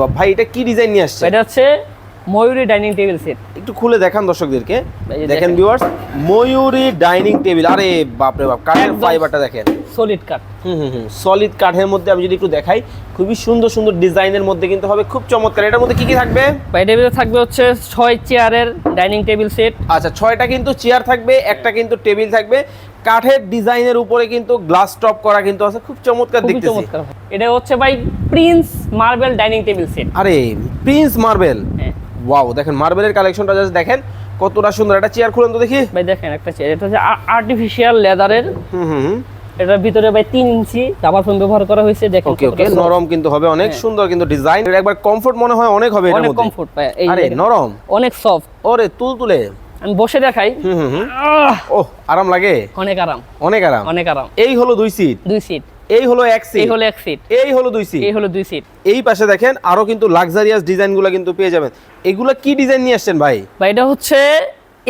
ভাই এটা কি ডিজাইন নিয়ে আসছে? এটা হচ্ছে ময়ূরী ডাইনিং টেবিল সেট। একটু খুলে দেখান দর্শকদেরকে। দেখেন ভিউয়ার্স, ময়ূরী ডাইনিং টেবিল। আরে বাপ রে বাপ, কাঠের ফাইবারটা দেখেন, সলিড কাঠ। সলিড কাঠের মধ্যে আমি যদি একটু দেখাই, খুবই সুন্দর সুন্দর ডিজাইনের মধ্যে কিন্তু হবে, খুব চমৎকার। এটার মধ্যে কি কি থাকবে? ভাই টেবিলে থাকবে হচ্ছে 6 চেয়ারের ডাইনিং টেবিল সেট। আচ্ছা, 6টা কিন্তু চেয়ার থাকবে, একটা কিন্তু টেবিল থাকবে, কাঠের ডিজাইনের উপরে কিন্তু গ্লাস টপ করা কিন্তু আছে, খুব চমৎকার দেখতেছি। এটা হচ্ছে ভাই Prince marble dining table set. আরে প্রিন্স মার্বেল, হ্যাঁ ওয়াও, দেখেন মার্বেলের কালেকশনটা জাস্ট দেখেন কতটা সুন্দর। একটা চেয়ার খুলেন তো দেখি। ভাই দেখেন একটা চেয়ার, এটা হচ্ছে আর্টিফিশিয়াল লেদারের। হুম। এটার ভিতরে ভাই 3 ইঞ্চি রাবার ফোম ব্যবহার করা হয়েছে। দেখেন ওকে, নরম কিন্তু হবে, অনেক সুন্দর কিন্তু ডিজাইন। একবার কমফোর্ট মনে হয় অনেক হবে এর মধ্যে। অনেক কমফোর্ট ভাই। আরে নরম, অনেক সফট। ওরে তুলতুলে, আমি বসে দেখাই। ওহ, আরাম লাগে, অনেক আরাম, অনেক আরাম, অনেক আরাম। এই হলো 2 সিট, 2 সিট। এই হলো 1 সিট, এই হলো 1 সিট, এই হলো 2 সিট, এই হলো 2 সিট। এই পাশে দেখেন আরো কিন্তু লাক্সারিয়াস ডিজাইনগুলো কিন্তু পেয়ে যাবেন। এগুলা কি ডিজাইন নিয়ে আসছেন ভাই? ভাই এটা হচ্ছে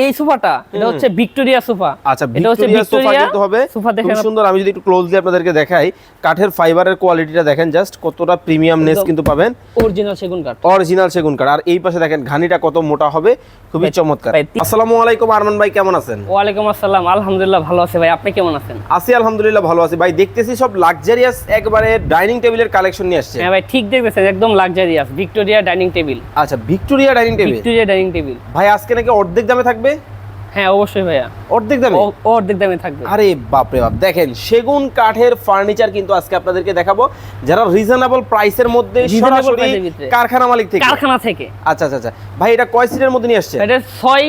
এই সোফাটা, এটা হচ্ছে ভিক্টোরিয়া সোফা। আচ্ছা, ভিক্টোরিয়া সোফা কিন্তু হবে, সোফা দেখেন খুব সুন্দর। আমি যদি একটু ক্লোজলি আপনাদেরকে দেখাই, কাঠের ফাইবারের কোয়ালিটিটা দেখেন জাস্ট কতটা প্রিমিয়ামনেস কিন্তু পাবেন, অরিজিনাল সেগুন কাঠ, অরিজিনাল সেগুন কাঠ। আর এই পাশে দেখেন ঘানিটা কত মোটা হবে, খুবই চমৎকার। আসসালামু আলাইকুম আরমান ভাই, কেমন আছেন? ওয়ালাইকুম আসসালাম, আলহামদুলিল্লাহ ভালো আছি ভাই, আপনি কেমন আছেন? আছি আলহামদুলিল্লাহ ভালো আছি ভাই। দেখতেছি সব লাক্সারিয়াস একবারে ডাইনিং টেবিলের কালেকশন নিয়ে আসছে। হ্যাঁ ভাই ঠিক দেখতেছেন, একদম লাক্সারিয়াস ভিক্টোরিয়া ডাইনিং টেবিল। আচ্ছা, Victoria dining table, Victoria dining table ভাই আজকে নাকি অর্ধেক দামে থাকবে? হ্যাঁ অবশ্যই ভাইয়া, অর্ধেক দামে। অর্ধেক দামে থাকবে। আরে বাপ রে বাপ, দেখেন সেগুন কাঠের ফার্নিচার কিন্তু আজকে আপনাদেরকে দেখাবো, যারা রিজনেবল প্রাইসের মধ্যে সরাসরি কারখানা মালিক থেকে। কারখানা থেকে। আচ্ছা আচ্ছা আচ্ছা, ভাই এটা কয় সিটের মধ্যে নিয়ে আসছে? এটা 6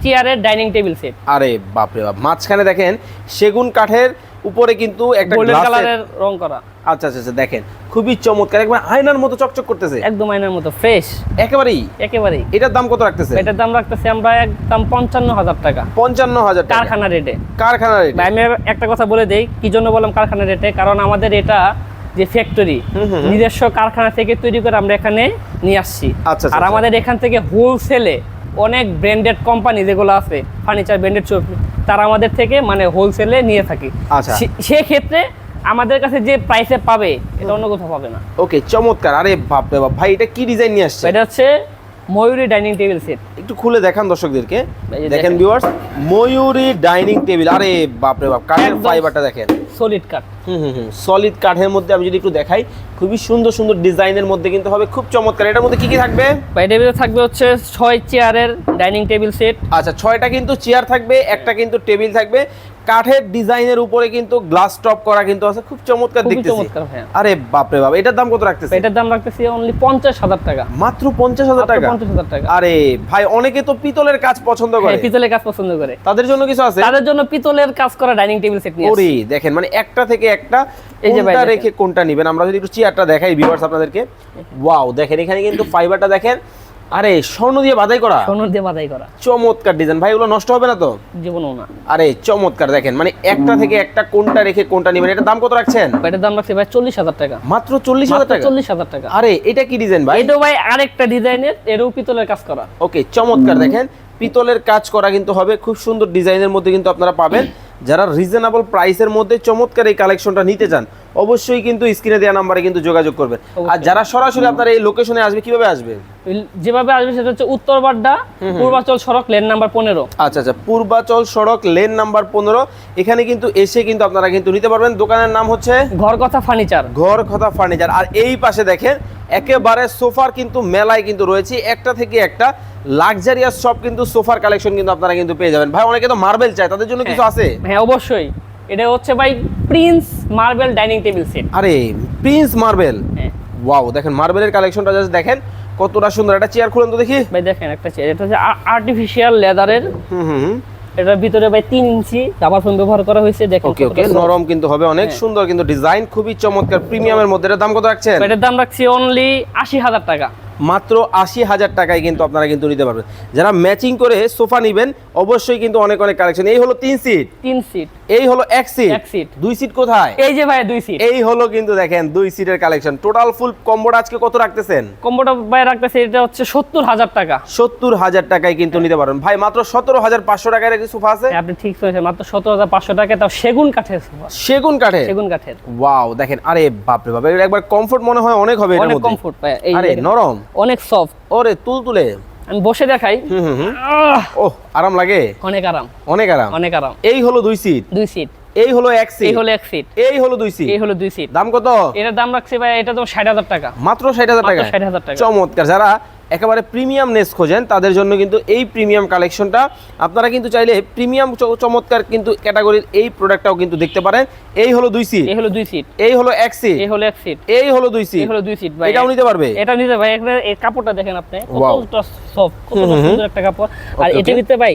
চেয়ারের ডাইনিং টেবিল সেট। আরে বাপ রে বাপ, মাঝখানে দেখেন সেগুন কাঠের উপরে কিন্তু একটা গোল্ডেন কালারের রং করা। আচ্ছা আচ্ছা আচ্ছা, দেখেন খুবই চমৎকার, একবার আয়নার মতো চকচক করতেছে, একদম আয়নার মতো ফ্রেশ একেবারেই। এটার দাম কত রাখতেছে? এটার দাম রাখতেছি আমরা একদম 55,000 টাকা। 55,000 টাকা কারখানা রেটে। কারখানা রেটে। আমি একটা কথা বলে দেই, কি জন্য বললাম কারখানা রেটে, কারণ আমাদের এটা যে ফ্যাক্টরি, নিজস্ব কারখানা থেকে তৈরি করে আমরা এখানে নিয়ে আসছি। আচ্ছা, আর আমাদের এখান থেকে হোলসেলে অনেক ব্র্যান্ডেড কোম্পানি যেগুলো আছে ফার্নিচার ব্র্যান্ডেড, তারা আমাদের থেকে মানে হোলসেলে নিয়ে থাকি। আচ্ছা, সেক্ষেত্রে আমাদের কাছে যে প্রাইসে পাবে এটা অন্য কোথাও পাবে না। ওকে, চমৎকার। আরে বাপ রে বাপ, ভাই এটা কি ডিজাইন নিয়ে আসছে? এটা হচ্ছে ময়ূরী ডাইনিং টেবিল সেট। একটু খুলে দেখান দর্শকদেরকে। দেখেন দেখেন ভিউয়ার্স, ময়ূরী ডাইনিং টেবিল। আরে বাপ রে বাপ, কাঠের ফাইবারটা দেখেন, সলিড কাঠ। সলিড কাঠের মধ্যে আমি যদি একটু দেখাই, খুবই সুন্দর সুন্দর ডিজাইনের মধ্যে কিন্তু হবে, খুব চমৎকার। এটার মধ্যে কি কি থাকবে? ভাই টেবিলে থাকবে হচ্ছে 6 চেয়ারের ডাইনিং টেবিল সেট। আচ্ছা, 6টা কিন্তু চেয়ার থাকবে, একটা কিন্তু টেবিল থাকবে, কাঠের ডিজাইনের উপরে কিন্তু গ্লাস টপ করা কিন্তু আছে, খুব চমৎকার দেখতেছি। আরে বাপ রে বাপ, এটার দাম কত রাখতেছে? এটার দাম রাখতেছি অনলি 50,000 টাকা। মাত্র 50,000 টাকা? 50,000 টাকা। আরে ভাই, অনেকে তো পিতলের কাজ পছন্দ করে। পিতলের কাজ পছন্দ করে, তাদের জন্য কিছু আছে? তাদের জন্য পিতলের কাজ করা ডাইনিং টেবিল সেট নিয়ে আসছি। ওরে দেখেন, মানে একটা থেকে একটা, কোনটা রেখে কোনটা নেবেন। আমরা যদি একটু চেয়ারটা দেখাই ভিউয়ার্স আপনাদেরকে, ওয়াও দেখেন এখানে কিন্তু ফাইবারটা দেখেন, আরে স্বর্ণ দিয়ে বাঁধাই করা, স্বর্ণ দিয়ে বাঁধাই করা, চমৎকার ডিজাইন। ভাই এগুলো নষ্ট হবে না তো? জীবনও না। আরে চমৎকার, দেখেন মানে একটা থেকে একটা, কোনটা রেখে কোনটা নেবেন। এটার দাম কত রাখছেন? এটার দাম রাখছি ভাই 40,000 টাকা। মাত্র 40,000 টাকা? 40,000 টাকা। আরে এটা কি ডিজাইন ভাই? এটা ভাই আরেকটা ডিজাইনের, এরও পিতলের কাজ করা। ওকে, চমৎকার, দেখেন পিতলের কাজ করা কিন্তু হবে, খুব সুন্দর ডিজাইনের মধ্যে কিন্তু আপনারা পাবেন। যারা রিজনেবল প্রাইসের মধ্যে চমৎকার এই কালেকশনটা নিতে চান, অবশ্যই কিন্তু স্ক্রিনে দেওয়া নাম্বারে কিন্তু যোগাযোগ করবেন। আর যারা সরাসরি আপনারা এই লোকেশনে আসবে, কিভাবে আসবে? যেভাবে আসবে সেটা হচ্ছে উত্তর বাড্ডা পূর্বাচল সড়ক লেন নাম্বার 15। আচ্ছা আচ্ছা, পূর্বাচল সড়ক লেন নাম্বার 15, এখানে কিন্তু এসে কিন্তু আপনারা কিন্তু নিতে পারবেন। দোকানের নাম হচ্ছে ঘর কথা ফার্নিচার। ঘর কথা ফার্নিচার। আর এই পাশে দেখেন একেবারে সোফার কিন্তু মেলায় কিন্তু রয়েছে, একটা থেকে একটা লাক্সারিয়াস সব কিন্তু সোফার কালেকশন কিন্তু আপনারা কিন্তু পেয়ে যাবেন। ভাই অনেকে তো মার্বেল চায়, তাদের জন্য কিছু আছে? হ্যাঁ অবশ্যই, এটা হচ্ছে ভাই Prince marble dining table set. আরে প্রিন্স মার্বেল, হ্যাঁ ওয়াও, দেখেন মার্বেলের কালেকশনটা জাস্ট দেখেন কতটা সুন্দর। একটা চেয়ার খুলেন তো দেখি। ভাই দেখেন একটা চেয়ার, এটা হচ্ছে আর্টিফিশিয়াল লেদারের। হুম। এটার ভিতরে ভাই 3 ইঞ্চি রাবার ফোম ব্যবহার করা হয়েছে। দেখেন ওকে, নরম কিন্তু হবে, অনেক সুন্দর কিন্তু ডিজাইন, খুবই চমৎকার প্রিমিয়ামের মধ্যে। এর দাম কত রাখছেন? এটার দাম রাখছি অনলি 80,000 টাকা। মাত্র ৮০,০০০ টাকায় কিন্তু আপনারা কিন্তু নিতে পারবেন। যারা ম্যাচিং করে সোফা নেবেন অবশ্যই কিন্তু অনেক অনেক কালেকশন। এই হলো 3 সিট, 3 সিট, এই হলো 1 সিট, 1 সিট, 2 সিট কোথায়? এই যে ভাই 2 সিট। এই হলো কিন্তু দেখেন 2 সিটের কালেকশন। টোটাল ফুল কম্বোটা আজকে কত রাখতেছেন? কম্বোটা ভাই রাখতেছে এটা হচ্ছে ৭০,০০০ টাকা। ৭০,০০০ টাকায় কিন্তু নিতে পারবেন ভাই। মাত্র ১৭,৫০০ টাকায় কি সোফা আছে? হ্যাঁ, আপনি ঠিক শুনেছেন, মাত্র ১৭,৫০০ টাকা, তাও সেগুন কাঠের সোফা। সেগুন কাঠের? সেগুন কাঠের। ওয়াও, দেখেন আরে বাপরে বাপ, এটা একবার কমফোর্ট মনে হয় অনেক হবে এটার অনেক মধ্যে। কমফোর্ট ভাই, এই আরে দেখেন, নরম, অনেক সফট। ওরে তুলতুলে। আমি বসে দেখাই, ওহ আরাম লাগে, অনেক আরাম, অনেক আরাম, অনেক আরাম। এই হলো 2 সিট, 2 সিট, এই হলো 1 সিট, এই হলো 1 সিট, এই হলো 2 সিট, এই হলো 2 সিট। দাম কত? এটার দাম রাখছি ভাই, এটা তো ৬০,০০০ টাকা। মাত্র ৬০,০০০ টাকা। ৬০,০০০ টাকা। চমৎকার। যারা একেবারে প্রিমিয়াম নেস খোঁজেন তাদের জন্য কিন্তু এই প্রিমিয়াম কালেকশনটা আপনারা কিন্তু চাইলে প্রিমিয়াম চমৎকার কিন্তু ক্যাটাগরির এই প্রোডাক্টটাও কিন্তু দেখতে পারেন। এই হলো 2 সিট, এই হলো 2 সিট, এই হলো 1 সিট, এই হলো 1 সিট, এই হলো 2 সিট, এই হলো 2 সিট ভাই। এটাও নিতে পারবে? এটা নিতে ভাই, এখানে এই কাপড়টা দেখেন আপনি, Wow. কতটা সফট, কতটা সুন্দর একটা কাপড়। আর Okay, এটা okay. নিতে ভাই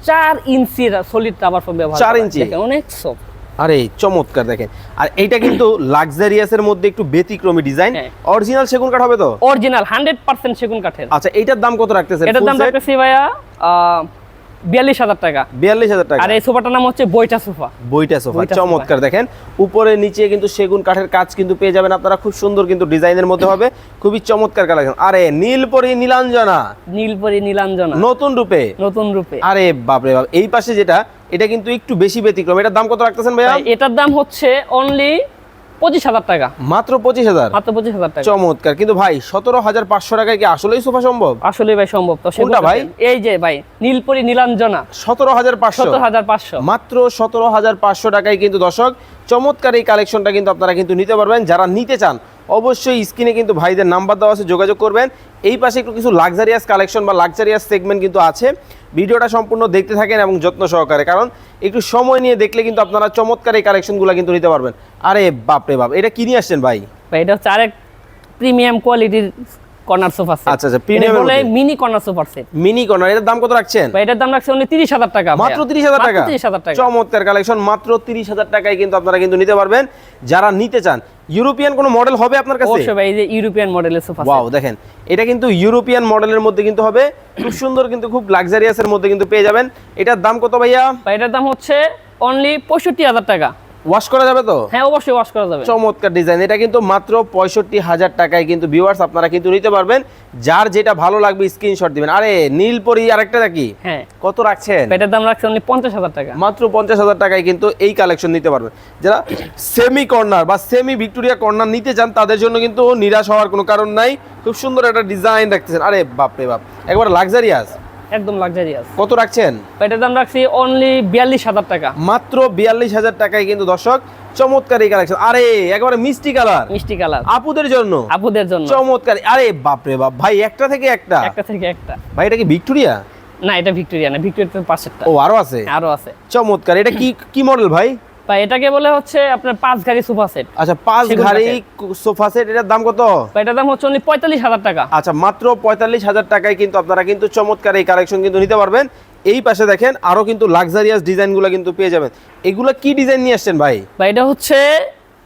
4 ইঞ্চির সলিড রাবার ফোম ব্যবহার 4 করা। ইঞ্চি? দেখেন অনেক সফট। আরে চমৎকার দেখেন। আর এইটা কিন্তু লাক্সারিয়াসের মধ্যে একটু ব্যতিক্রমী ডিজাইন। হ্যাঁ। অরিজিনাল সেগুন কাঠ হবে তো? অরিজিনাল 100% সেগুন কাঠের। আচ্ছা, এইটার দাম কত রাখতেছেন? এটার দাম রাখতেছি ভাইয়া ৪২,০০০ টাকা। ৪২,০০০ টাকা। আর এই সোফাটার নাম হচ্ছে বইটা সোফা। বইটা সোফা, বইটা চমৎকার দেখেন। উপরে নিচে কিন্তু সেগুন কাঠের কাজ কিন্তু পেয়ে যাবেন আপনারা, খুব সুন্দর কিন্তু ডিজাইনের মধ্যে হবে, খুবই চমৎকার কালেকশন। আরে নীলপরি নীলাঞ্জনা, নীলপরি নীলাঞ্জনা, নতুন রূপে, নতুন রূপে। আরে বাপরে বাপ। এই পাশে যেটা, এটা কিন্তু একটু বেশি ব্যতিক্রম। এটার দাম কত রাখতেছেন ভাইয়া? ভাই, এটার দাম হচ্ছে অনলি ২৫,০০০ টাকা। মাত্র ২৫,০০০? মাত্র ২৫,০০০ টাকা। চমৎকার। কিন্তু ভাই ১৭,৫০০ টাকায় কি আসলেই সোফা সম্ভব? আসলে ভাই সম্ভব তো। কোনটা ভাই? এই যে ভাই নীলপরি নীলাঞ্জনা, ১৭,৫০০? ১৭,৫০০। মাত্র ১৭,৫০০ টাকায় কিন্তু দর্শক চমৎকার এই কালেকশনটা কিন্তু আপনারা কিন্তু নিতে পারবেন। যারা নিতে চান অবশ্যই স্ক্রিনে কিন্তু ভাইদের নাম্বার দেওয়া আছে, যোগাযোগ করবেন। এই পাশে একটু কিছু লাক্সারিয়াস কালেকশন বা লাক্সারিয়াস সেগমেন্ট কিন্তু আছে। ভিডিওটা সম্পূর্ণ দেখতে থাকেন এবং যত্ন সহকারে, কারণ একটু সময় নিয়ে দেখলে কিন্তু আপনারা চমৎকার এই কালেকশনগুলো কিন্তু নিতে পারবেন। আরে বাপরে বাপ, এটা কি নিয়ে আসছেন ভাই? ভাই এটা হচ্ছে আরেক প্রিমিয়াম কোয়ালিটির কর্নার সোফা সেট। আচ্ছা আচ্ছা, প্রিমিয়াম বলে mini corner sofa set. Mini corner, এটার দাম কত রাখছেন? ভাই এটার দাম রাখছে অনলি ৩০,০০০ টাকা। মাত্র ৩০,০০০ টাকা? ৩০,০০০ টাকা। চমৎকার কালেকশন, মাত্র ৩০,০০০ টাকায় কিন্তু আপনারা কিন্তু নিতে পারবেন। যারা নিতে চান, ইউরোপিয়ান কোনো মডেল হবে আপনার কাছে? অবশ্যই ভাই, এই যে ইউরোপিয়ান মডেলের সোফা সেট। ওয়াও, দেখেন এটা কিন্তু ইউরোপিয়ান মডেলের মধ্যে কিন্তু হবে, খুব সুন্দর কিন্তু খুব লাক্সারিয়াসের মধ্যে কিন্তু পেয়ে যাবেন। এটার দাম কত ভাইয়া? ভাই এটার দাম হচ্ছে অনলি ৬৫,০০০ টাকা। ওয়াশ করা যাবে তো? হ্যাঁ, অবশ্যই ওয়াশ করা যাবে। চমৎকার ডিজাইন। এটা কিন্তু মাত্র ৬৫,০০০ টাকায় কিন্তু ভিউয়ার্স আপনারা কিন্তু নিতে পারবেন। যার যেটা ভালো লাগবে স্ক্রিনশট দিবেন। আরে নীলপরি আরেকটা নাকি? হ্যাঁ। কত রাখছেন? ভাই এটার দাম রাখছে অনলি ৫০,০০০ টাকা। মাত্র ৫০,০০০ টাকায় কিন্তু এই কালেকশন নিতে পারবেন। যারা সেমি কর্নার বা সেমি ভিক্টোরিয়া কর্নার নিতে চান তাদের জন্য কিন্তু নিরাশ হওয়ার কোনো কারণ নাই। খুব সুন্দর একটা ডিজাইন রাখতেছেন। আরে বাপরে বাপ, একবার লাক্সারিয়াস, একদম লাক্সারিয়াস। কত রাখছেন? ভাই এটার দাম রাখছি অনলি ৪২,০০০ টাকা। মাত্র ৪২,০০০ টাকায় কিন্তু দর্শক চমৎকার এই কালেকশন। আরে একবারে মিষ্টি কালার, মিষ্টি কালার, আপুদের জন্য, আপুদের জন্য চমৎকার। আরে বাপরে বাপ ভাই, একটা থেকে একটা, একটা থেকে একটা। ভাই এটা কি ভিক্টোরিয়া? না, এটা ভিক্টোরিয়া না, ভিক্টোরিয়ার পাশেরটা। ও আরো আছে? আরো আছে। চমৎকার। এটা কি কি মডেল ভাই? ভাই এটাকে বলে হচ্ছে আপনার 5 গাড়ি সোফা সেট। আচ্ছা, 5 ঘাড়ি সোফা সেট, এটার দাম কত? ভাই এটার দাম হচ্ছে অনলি ৪৫,০০০ টাকা। আচ্ছা, মাত্র ৪৫,০০০ টাকায় কিন্তু আপনারা কিন্তু চমৎকার এই কালেকশন কিন্তু নিতে পারবেন। এই পাশে দেখেন আরো কিন্তু লাক্সারিয়াস ডিজাইনগুলো কিন্তু পেয়ে যাবেন। এগুলো কি ডিজাইন নিয়ে আসছেন ভাই? ভাই এটা হচ্ছে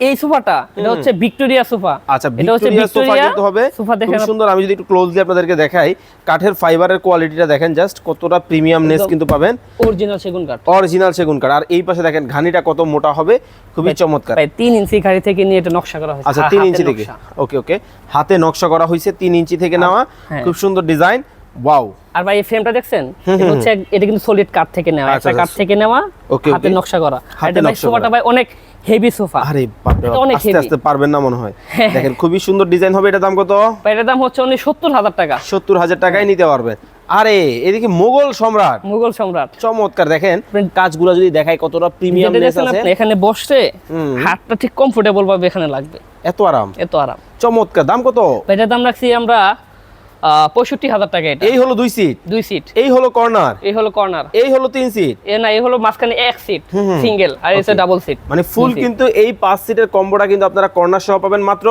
এই সোফাটা, এটা হচ্ছে ভিক্টোরিয়া সোফা। আচ্ছা, এটা হচ্ছে ভিক্টোরিয়া সোফা কিন্তু হবে, সোফা খুব দেখেন সুন্দর। আমি যদি একটু ক্লোজলি আপনাদেরকে দেখাই, কাঠের ফাইবারের কোয়ালিটিটা দেখেন জাস্ট, কতটা প্রিমিয়ামনেস কিন্তু পাবেন। অরিজিনাল সেগুন কাঠ, অরিজিনাল সেগুন কাঠ। আর এই পাশে দেখেন ঘানিটা কত মোটা হবে, খুবই চমৎকার। ভাই ৩ ইঞ্চি গাড়ি থেকে নিয়ে এটা নকশা করা হয়েছে। আচ্ছা, 3 ইঞ্চি থেকে, ওকে ওকে, হাতে নকশা করা হয়েছে, 3 ইঞ্চি থেকে নেওয়া, হ্যাঁ। খুব সুন্দর ডিজাইন। ওয়াও। আর ভাই এই ফ্রেমটা দেখছেন, এটা হচ্ছে এটা কিন্তু সলিড কাঠ থেকে নেওয়া, আচ্ছা, একটা কাঠ থেকে নেওয়া, ওকে, হাতে ওকে। নকশা করা। হাতে এটা ভাই নকশা সোফাটা করা। ভাই অনেক হেভি সোফা। আরে বাপ রে এটা বাপ, অনেক আস্তে heavy। আস্তে পারবেন না মনে হয়। হ্যাঁ। দেখেন খুবই সুন্দর ডিজাইন হবে। এটার দাম কত? ভাই এটার দাম হচ্ছে অনলি ৭০,০০০ টাকা। ৭০,০০০ টাকায় নিতে পারবেন। আরে এদিকে মোগল সম্রাট, মুঘল সম্রাট। চমৎকার। দেখেন কাজগুলো যদি দেখাই কতটা প্রিমিয়াম যেটা দেখছেন আপনি, এখানে বসতে হাতটা ঠিক কমফোর্টেবল ভাবে এখানে লাগবে, এত আরাম, এত আরাম। চমৎকার। দাম কত? ভাই এটার দাম রাখছি আমরা ৬৫,০০০ টাকা। এটা এই হলো 2 সিট, 2 সিট, এই হলো কর্নার, এই হলো কর্নার, এই হলো 3 সিট, এ না এই হলো মাঝখানে 1 সিট সিঙ্গেল, আর এসে ডাবল সিট। মানে ফুল কিন্তু এই 5 সিটের কম্বোটা কিন্তু আপনারা কর্নার সহ পাবেন মাত্র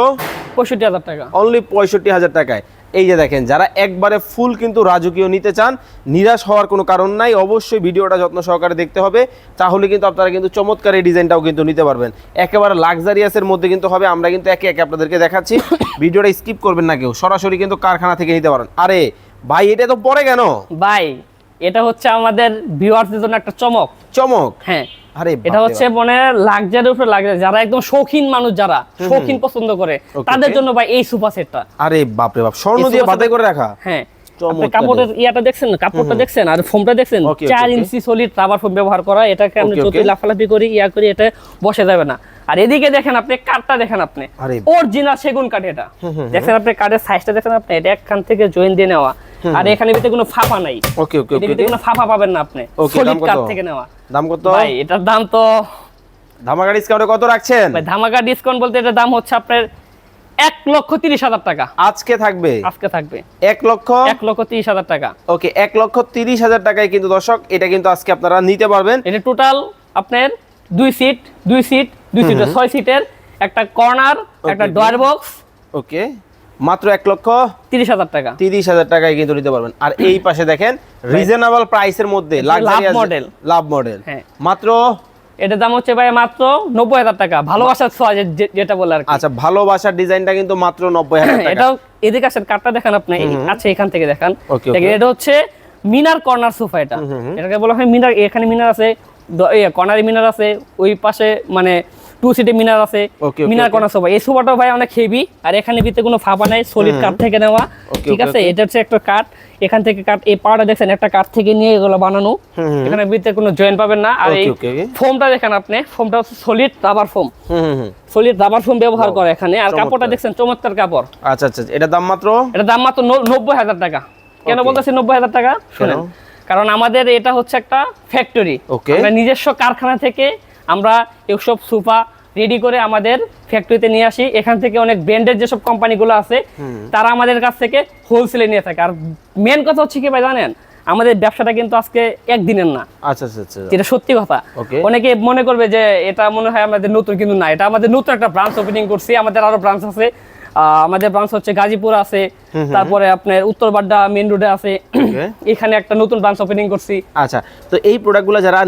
৬৫,০০০ টাকা। অনলি ৬৫,০০০ টাকায়। এই যে দেখেন, যারা একবারে ফুল কিন্তু রাজকীয় নিতে চান, নিরাশ হওয়ার কোনো কারণ নাই, অবশ্যই ভিডিওটা যত্ন সহকারে দেখতে হবে, তাহলে কিন্তু আপনারা কিন্তু চমৎকার এই ডিজাইনটাও কিন্তু নিতে পারবেন। একেবারে লাক্সারিয়াসের মধ্যে কিন্তু হবে, আমরা কিন্তু একে একে আপনাদেরকে দেখাচ্ছি, ভিডিওটা স্কিপ করবেন না কেউ, সরাসরি কিন্তু কারখানা থেকে নিতে পারেন। আরে ভাই, এটা তো পরে কেন ভাই? এটা হচ্ছে আমাদের ভিউয়ারদের জন্য একটা চমক। চমক? হ্যাঁ, আরে এটা হচ্ছে মানে লাক্সারির উপরে লাক্সারি, যারা একদম শৌখিন মানুষ, যারা শৌখিন পছন্দ করে, তাদের জন্য ভাই এই সোফা সেটটা। আরে বাপ রে বাপ, স্বর্ণ দিয়ে বাঁধাই করে রাখা। হ্যাঁ, আপনি কাপড়ের ইয়াটা দেখছেন, কাপড়টা দেখছেন, আর ফোমটা দেখছেন, 4 ইঞ্চি সলিড রাবার ফোম ব্যবহার করা। এটাকে আমরা যতই লাফালাফি করি, ইয়া করি, এটা বসে যাবে না। আর এদিকে দেখেন আপনি কাঠটা দেখেন, আপনি অরিজিনাল সেগুন কাঠ। এটা দেখেন আপনি, কাঠের সাইজটা দেখেন আপনি, এটা একখান থেকে জয়েন দিয়ে নেওয়া, আর এখানে ভিতরে কোনো ফাঁপা নাই। ওকে ওকে ওকে, এটাতে কোনো ফাঁপা পাবেন না আপনি, সলিড কাঠ থেকে নেওয়া। দাম কত ভাই? এটার দাম তো ধামাকা ডিসকাউন্টে কত রাখছেন ভাই? ধামাকা ডিসকাউন্ট বলতে এটার দাম হচ্ছে আপনার 1,30,000 টাকা। আজকে থাকবে? আজকে থাকবে 1,30,000 টাকা। ওকে, 1,30,000 টাকায় কিন্তু দর্শক এটা কিন্তু আজকে আপনারা নিতে পারবেন। এটা টোটাল আপনার 2 সিট 2 6 সিটের, একটা কর্নার, একটা ডয়ার বক্স। ওকে, মাত্র 1,30,000 টাকা, 30,000 টাকায় কিন্তু নিতে পারবেন। আর এই পাশে দেখেন রিজনেবল প্রাইসের মধ্যে লাক্সারিয়াস লাভ মডেল, মাত্র এটার দাম হচ্ছে ভাই মাত্র 90,000 টাকা। ভালোবাসার ছোঁয়া যেটা বলে আর কি। আচ্ছা, ভালোবাসার ডিজাইনটা কিন্তু মাত্র 90,000 টাকা। এটাও এদিকে আসেন, কাঠটা দেখেন আপনি, আচ্ছা এখান থেকে দেখেন। এটা হচ্ছে মিনার কর্নার সোফা। এটাকে বলা হয় মিনার। এখানে মিনার আছে, কর্নারে মিনার আছে, ওই পাশে মানে 2 সিটে মিনার আছে, মিনার কর্নার সোফা। এই সোফাটা ভাই অনেক হেভি, আর এখানে ভিতরে কোনো ফাঁপা নাই, সলিড কাঠ থেকে নেওয়া, ঠিক আছে? এটা হচ্ছে একটা কাঠ, এখান থেকে কাঠ, এই পাড়া দেখছেন একটা কাঠ থেকে নিয়ে এগুলো বানানো, এখানে ভিতরে কোনো জয়েন্ট পাবেন না। আর এই ফোমটা দেখেন আপনি, ফোমটা হচ্ছে solid rubber foam, solid rubber foam ব্যবহার করে এখানে। আর কাপড়টা দেখছেন, চমৎকার কাপড়। আচ্ছা আচ্ছা, এটার দাম মাত্র 90,000 টাকা। কেন বলতেছি 90,000 টাকা? শুনেন, কারণ আমাদের এটা হচ্ছে একটা ফ্যাক্টরি, আমরা নিজস্ব কারখানা থেকে আমরা এইসব সোফা রেডি করে আমাদের ফ্যাক্টরিতে নিয়ে আসি। এখান থেকে অনেক ব্র্যান্ডের যেসব কোম্পানিগুলো আছে, তারা আমাদের কাছ থেকে হোলসেলে নিয়ে থাকে। আর মেন কথা হচ্ছে কি ভাই জানেন, আমাদের ব্যবসাটা কিন্তু আজকে একদিনের না। আচ্ছা আচ্ছা, যেটা সত্যি কথা। অনেকে মনে করবে যে এটা মনে হয় আমাদের নতুন, কিন্তু না, এটা আমাদের নতুন একটা ব্রাঞ্চ ওপেনিং করছি। আমাদের আরো ব্রাঞ্চ আছে, আমাদের ব্রাঞ্চ হচ্ছে গাজীপুর আছে, তারপরে আপনার উত্তরবাড্ডা মেইন রোডে আছে, এখানে একটা নতুন ব্রাঞ্চ ওপেনিং করছি। আচ্ছা, তো এই প্রোডাক্টগুলো যারা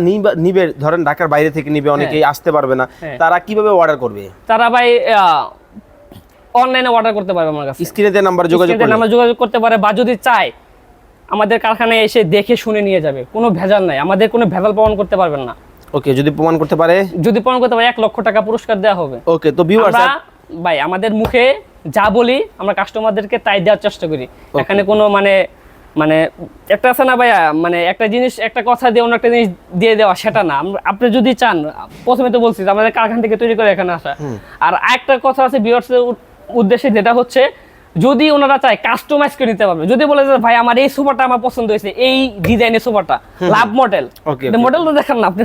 নিবে, ধরেন ঢাকার বাইরে থেকে নিবে, অনেকেই আসতে পারবে না, তারা কিভাবে অর্ডার করবে? তারা ভাই অনলাইনে অর্ডার করতে পারবে আমার কাছে, স্ক্রিনে দেওয়া নাম্বারে যোগাযোগ করতে পারে, বা যদি চায় আমাদের কারখানায় এসে দেখে শুনে নিয়ে যাবে। কোনো ভেজাল নাই, আমাদের কোনো ভেজাল প্রমাণ করতে পারবেন না। ওকে, যদি প্রমাণ করতে পারে? যদি প্রমাণ করতে পারে 1,00,000 টাকা পুরস্কার দেওয়া হবে। ওকে, তো ভিউয়ার্স ভাই আমাদের মুখে যা বলি আমরা কাস্টমারদেরকে তাই দেওয়ার চেষ্টা করি। এখানে কোনো মানে একটা আছে না ভাইয়া, মানে একটা জিনিস, একটা কথা দিয়ে অন্য একটা জিনিস দিয়ে দেওয়া, সেটা না। আপনি যদি চান, প্রথমে তো বলছি আমাদের কারখানা থেকে তৈরি করে এখানে আসা। আর একটা কথা আছে ভিউয়ার্সের উদ্দেশ্যে, যেটা হচ্ছে যদি ওনারা চায় কাস্টমাইজ করে নিতে পারবে। যদি বলে যে ভাই আমার এই সোফাটা আমার পছন্দ হয়েছে, এই ডিজাইনের সোফাটা, লাভ মডেল, মডেল তো দেখেন না আপনি,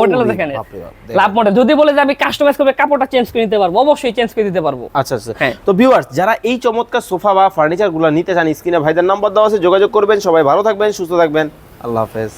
মডেলটা দেখেন, লাভ মডেল। যদি বলে যে আমি কাস্টমাইজ করে কাপড়টা চেঞ্জ করে নিতে পারবো, অবশ্যই চেঞ্জ করে দিতে পারবো। আচ্ছা আচ্ছা, তো ভিউয়ার্স যারা এই চমৎকার সোফা বা ফার্নিচারগুলো নিতে চান, স্ক্রিনে ভাইদের নাম্বার দেওয়া আছে, যোগাযোগ করবেন। সবাই ভালো থাকবেন, সুস্থ থাকবেন, আল্লাহ হাফেজ।